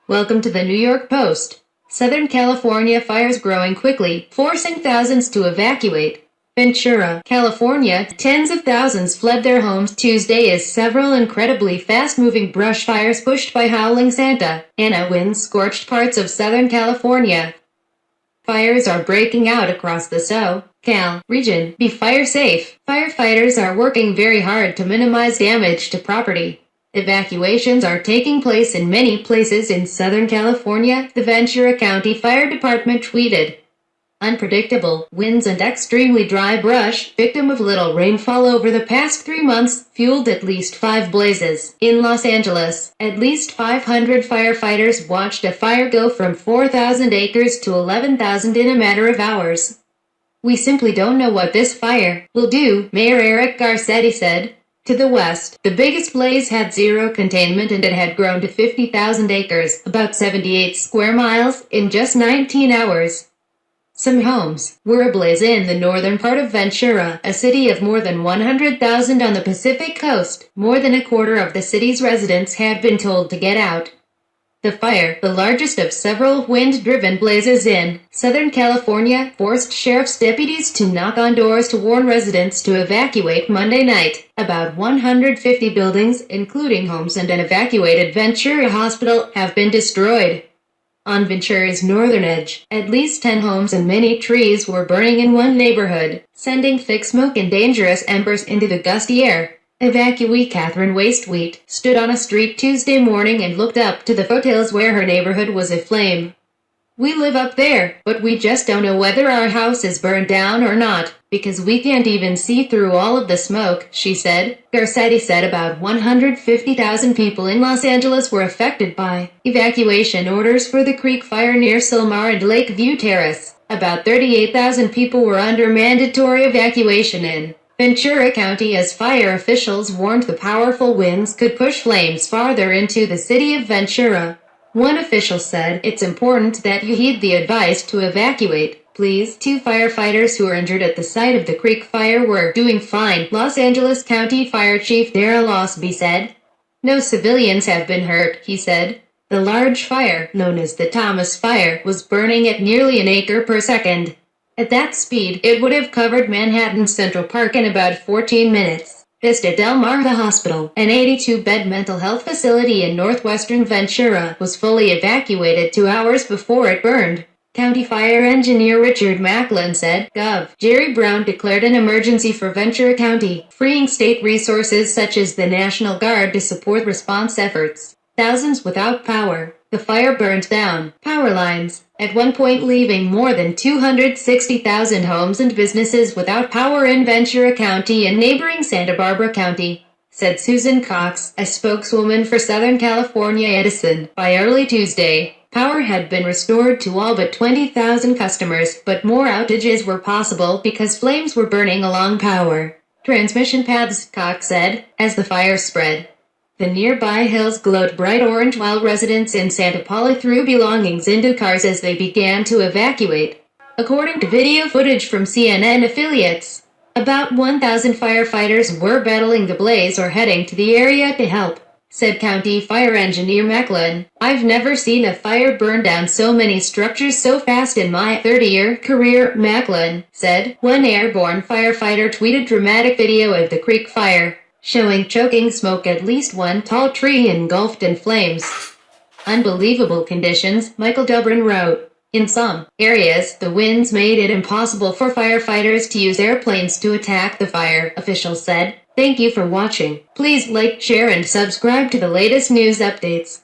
Welcome to the New York Post. Southern California fires growing quickly, forcing thousands to evacuate. Ventura, California, tens of thousands fled their homes Tuesday as several incredibly fast-moving brush fires pushed by howling Santa Ana winds scorched parts of Southern California. Fires are breaking out across the SoCal region. Be fire safe. Firefighters are working very hard to minimize damage to property. Evacuations are taking place in many places in Southern California, the Ventura County Fire Department tweeted. Unpredictable winds and extremely dry brush, victim of little rainfall over the past 3 months, fueled at least 5 blazes. In Los Angeles, at least 500 firefighters watched a fire go from 4,000 acres to 11,000 in a matter of hours. We simply don't know what this fire will do, Mayor Eric Garcetti said. To the west, the biggest blaze had zero containment and it had grown to 50,000 acres, about 78 square miles, in just 19 hours. Some homes were ablaze in the northern part of Ventura, a city of more than 100,000 on the Pacific coast. More than a quarter of the city's residents had been told to get out. The fire, the largest of several wind-driven blazes in Southern California, forced sheriff's deputies to knock on doors to warn residents to evacuate Monday night. About 150 buildings, including homes and an evacuated Ventura hospital, have been destroyed. On Ventura's northern edge, at least 10 homes and many trees were burning in one neighborhood, sending thick smoke and dangerous embers into the gusty air. Evacuee Catherine Wastwheat stood on a street Tuesday morning and looked up to the foothills where her neighborhood was aflame. We live up there, but we just don't know whether our house is burned down or not, because we can't even see through all of the smoke, she said. Garcetti said about 150,000 people in Los Angeles were affected by evacuation orders for the Creek Fire near Sylmar and Lakeview Terrace. About 38,000 people were under mandatory evacuation in Ventura County as fire officials warned the powerful winds could push flames farther into the city of Ventura. One official said, "It's important that you heed the advice to evacuate, please." 2 firefighters who were injured at the site of the Creek Fire were doing fine, Los Angeles County Fire Chief Darrell Osby said. No civilians have been hurt, he said. The large fire, known as the Thomas Fire, was burning at nearly an acre per second. At that speed, it would have covered Manhattan's Central Park in about 14 minutes. Vista Del Mar, the hospital, an 82-bed mental health facility in northwestern Ventura, was fully evacuated 2 hours before it burned. County Fire Engineer Richard Macklin said, Gov. Jerry Brown declared an emergency for Ventura County, freeing state resources such as the National Guard to support response efforts. Thousands without power. The fire burned down power lines, at one point leaving more than 260,000 homes and businesses without power in Ventura County and neighboring Santa Barbara County, said Susan Cox, a spokeswoman for Southern California Edison. By early Tuesday, power had been restored to all but 20,000 customers, but more outages were possible because flames were burning along power transmission paths, Cox said, as the fire spread. The nearby hills glowed bright orange while residents in Santa Paula threw belongings into cars as they began to evacuate. According to video footage from CNN affiliates, about 1,000 firefighters were battling the blaze or heading to the area to help, said County Fire Engineer Macklin. I've never seen a fire burn down so many structures so fast in my 30-year career, Macklin said. One airborne firefighter tweeted dramatic video of the Creek Fire, showing choking smoke, at least one tall tree engulfed in flames. Unbelievable conditions, Michael Dubrin wrote. In some areas, the winds made it impossible for firefighters to use airplanes to attack the fire, officials said. Thank you for watching. Please like, share, and subscribe to the latest news updates.